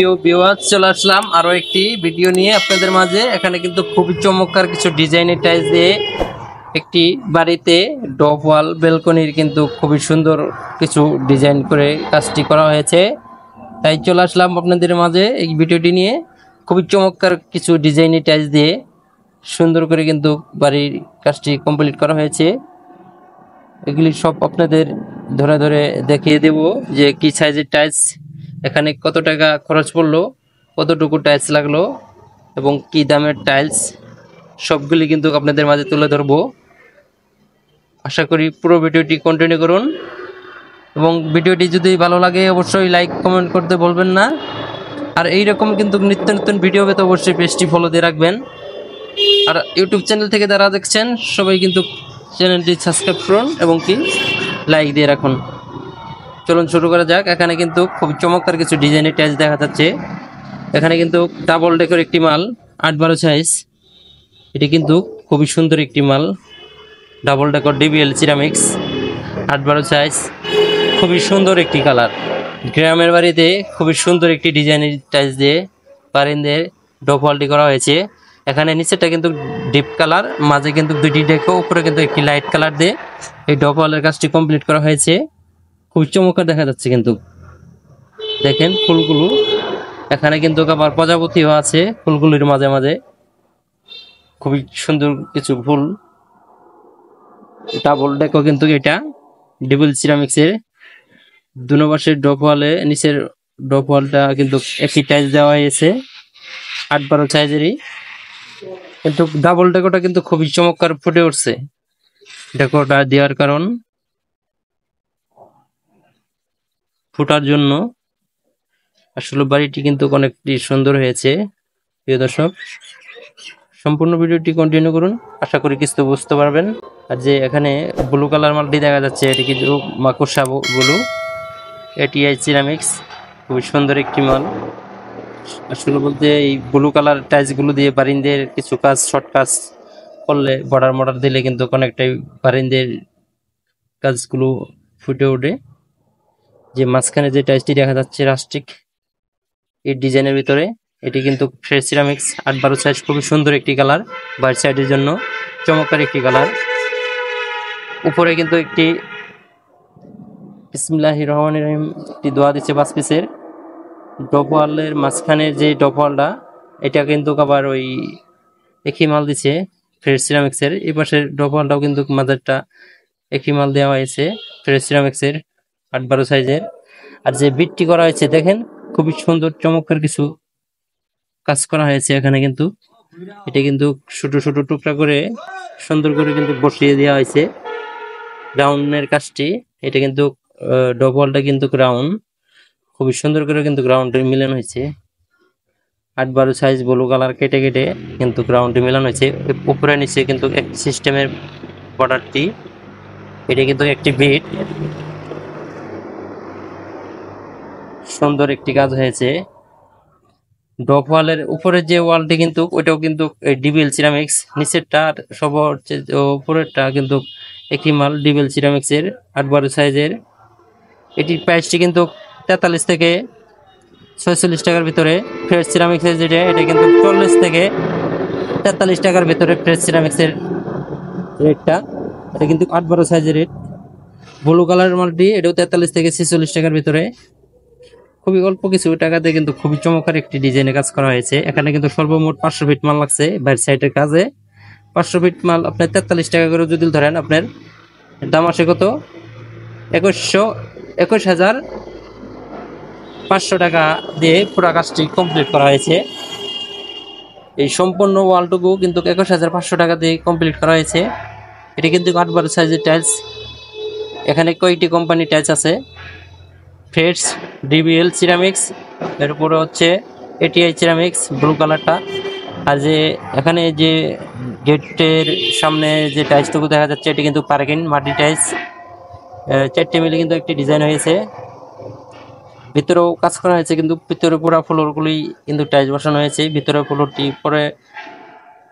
প্রিয় ভিউয়ার্স, চলে আসলাম আরো একটি ভিডিও নিয়ে আপনাদের মাঝে। এখানে কিন্তু খুবই চমৎকার কিছু ডিজাইনের টাইলস দিয়ে একটি বাড়িতে ডপ ওয়াল ব্যালকনির কিন্তু খুবই সুন্দর কিছু ডিজাইন করে কাজটি করা হয়েছে। তাই চলে আসলাম আপনাদের মাঝে এই ভিডিওটি নিয়ে। খুবই চমৎকার কিছু ডিজাইনের টাইলস দিয়ে সুন্দর করে কিন্তু বাড়ির কাজটি কমপ্লিট করা হয়েছে। এগুলি সব আপনাদের ধরে ধরে দেখিয়ে দেব যে কি সাইজের টাইলস, এখানে কত টাকা খরচ পড়লো, কতটুকু টাইলস লাগলো এবং কি দামের টাইলস, সবগুলি কিন্তু আপনাদের মাঝে তুলে ধরবো। আশা করি পুরো ভিডিওটি কন্টিনিউ করুন এবং ভিডিওটি যদি ভালো লাগে অবশ্যই লাইক কমেন্ট করতে বলবেন না। আর এইরকম কিন্তু নিত্য নতুন ভিডিও পেতে অবশ্যই পেজটি ফলো দিয়ে রাখবেন। আর ইউটিউব চ্যানেল থেকে যারা দেখছেন সবাই কিন্তু চ্যানেলটি সাবস্ক্রাইব করুন এবং কি লাইক দিয়ে রাখুন। চলুন শুরু করা যাক। এখানে কিন্তু খুব চমৎকার কিছু ডিজাইনের টাইলস দেখা যাচ্ছে। এখানে কিন্তু ডাবল ডেকর একটি মাল 8-12 সাইজ, এটি কিন্তু খুবই সুন্দর একটি মাল। Double decor DBL ceramics 8-12 size, খুবই সুন্দর একটি কালার। গ্রামের বাড়িতে খুবই সুন্দর একটি ডিজাইনের টাইলস দিয়ে বারিন্দের ডপ ওয়ালটি করা হয়েছে। এখানে নিচেটা কিন্তু ডিপ কালার, মাঝে কিন্তু দুইটি ডেকো, উপরে কিন্তু একটি লাইট কালার দিয়ে এই ডপ ওয়ালের কাজটি কমপ্লিট করা হয়েছে। খুব চমৎকার দেখা যাচ্ছে কিন্তু দেখেন ফুলগুলো। এখানে কিন্তু আবার প্রজাপতিও আছে ফুলগুলির মাঝে মাঝে, খুবই সুন্দর কিছু ফুল। ডাবল ডেকো কিন্তু এটা ডিবল সিরামিক্সের। দুনো পাশের ডপ ওয়ালে নিচের ডপ ওয়ালটা কিন্তু একই টাইলস দেওয়া হয়েছে 8-12 সাইজেরই। কিন্তু ডাবল ডেকোটা কিন্তু খুবই চমৎকার ফুটে উঠছে। ডেকোটা দেওয়ার কারণ ফুটার জন্য আসলে বাড়িটি কিন্তু অনেকটি সুন্দর হয়েছে। প্রিয় দর্শক, সম্পূর্ণ ভিডিওটি কন্টিনিউ করুন, আশা করি কিছু বুঝতে পারবেন। আর যে এখানে ব্লু কালার মালটি দেখা যাচ্ছে, এটি কিন্তু মাকড়সা ব্লু, এটি সিরামিক্স, খুবই সুন্দর একটি মাল। আসলে বলতে এই ব্লু কালার টাইলস গুলো দিয়ে বারিন্দের কিছু কাজ, শর্ট কাজ করলে, বর্ডার মর্ডার দিলে কিন্তু অনেকটাই বারিন্দের কাজগুলো ফুটে ওঠে। যে মাঝখানে যে টাইলসটি দেখা যাচ্ছে রাস্টিক এই ডিজাইনের ভিতরে, এটি কিন্তু ফ্রেশ সিরামিক্স 8-12 সাইজ, খুবই সুন্দর একটি কালার, বাইরের সাইডের জন্য চমৎকার একটি কালার। উপরে কিন্তু একটি বিসমিল্লাহির রহমানির রহিম একটি দোয়া দিচ্ছে 5 পিসের। ডপ ওয়ালের মাঝখানে যে ডপ ওয়ালটা, এটা কিন্তু আবার ওই একই মাল দিচ্ছে ফ্রেশ সিরামিক্সের। এই পাশের ডপ ওয়ালটাও কিন্তু মাঝেরটা একই মাল দেওয়া হয়েছে ফ্রেশ সিরামিক্সের 8-12 সাইজের। আর যে বিটটি করা হয়েছে দেখেন, খুবই সুন্দর চমৎকার কিছু কাজ করা হয়েছে এখানে। কিন্তু এটা কিন্তু ছোট ছোট টুকরা করে সুন্দর করে কিন্তু বসিয়ে দেওয়া হয়েছে গ্রাউন্ডের কাজটি। এটা কিন্তু ডপ ওয়ালটা কিন্তু গ্রাউন্ড, খুবই সুন্দর করে কিন্তু গ্রাউন্ডে মিলানো হয়েছে। 8-12 সাইজ ব্লু কালার কেটে কেটে কিন্তু গ্রাউন্ডে মিলানো হয়েছে। উপরে নিচে কিন্তু এক সিস্টেমের বর্ডারটি, এটা কিন্তু একটি বিট, সুন্দর একটি কাজ হয়েছে। ডপ ওয়ালের উপরে যে ওয়ালটি কিন্তু ওইটাও কিন্তু ডিবিএল সিরামিক্স, নিচেরটা সব উপরেরটা কিন্তু একই মাল ডিবিএল সিরামিক্সের 8-12 সাইজের। এটির প্রাইসটি কিন্তু 43 থেকে 46 টাকার ভিতরে। ফ্রেশ সিরামিক্সের যেটা, এটা কিন্তু 40 থেকে 43 টাকার ভিতরে ফ্রেশ সিরামিক্সের রেটটা। এটা কিন্তু 8-12 সাইজের রেট। ব্লু কালার মালটি, এটাও 43 থেকে 46 টাকার ভিতরে। খুবই অল্প কিছু টাকাতে কিন্তু খুবই চমৎকার একটি ডিজাইনে কাজ করা হয়েছে। এখানে কিন্তু সর্বমোট 500 ফিট মাল লাগছে বাইরের সাইডের কাজে। 500 ফিট মাল আপনার 43 টাকা করে যদি ধরেন, আপনার দাম আসে কত? 21,500 টাকা দিয়ে পুরো কাজটি কমপ্লিট করা হয়েছে। এই সম্পূর্ণ ওয়ালটুকু কিন্তু 21,500 টাকা দিয়ে কমপ্লিট করা হয়েছে। এটি কিন্তু 8-12 সাইজের টাইলস। এখানে কয়টি কোম্পানি টাইলস আছে? ফ্রেশ ডিবিএল সিরামিক্স, এর উপরে হচ্ছে এটিআই সিরামিক্স ব্লু কালারটা। আর যে এখানে যে গেটের সামনে যে টাইলসটুকু দেখা যাচ্ছে, এটি কিন্তু পার্কিং মাটি টাইলস। 4টে মিলে কিন্তু একটি ডিজাইন হয়েছে। ভিতরেও কাজ করা হয়েছে, কিন্তু ভিতরে পুরো ফ্লোরগুলি কিন্তু টাইলস বসানো হয়েছে। ভিতরে ফ্লোরটি পরে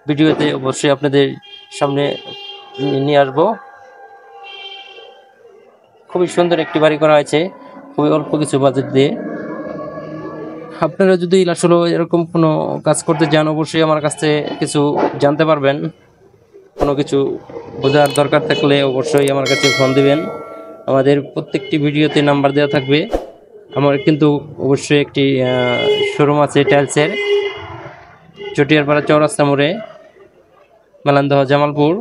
ভিডিওতে অবশ্যই আপনাদের সামনে নিয়ে আসবো। খুবই সুন্দর একটি বাড়ি করা হয়েছে, খুবই অল্প কিছু বাজেট দিয়ে। আপনারা যদি আসলে এরকম কোনো কাজ করতে যান অবশ্যই আমার কাছে কিছু জানতে পারবেন। কোনো কিছু বোঝার দরকার থাকলে অবশ্যই আমার কাছে ফোন দিবেন। আমাদের প্রত্যেকটি ভিডিওতে নাম্বার দেওয়া থাকবে। আমার কিন্তু অবশ্যই একটি শোরুম আছে টাইলসের, চটিয়ারপাড়া চৌরাস্তা মোড়ে, মেলান্দহ জামালপুর।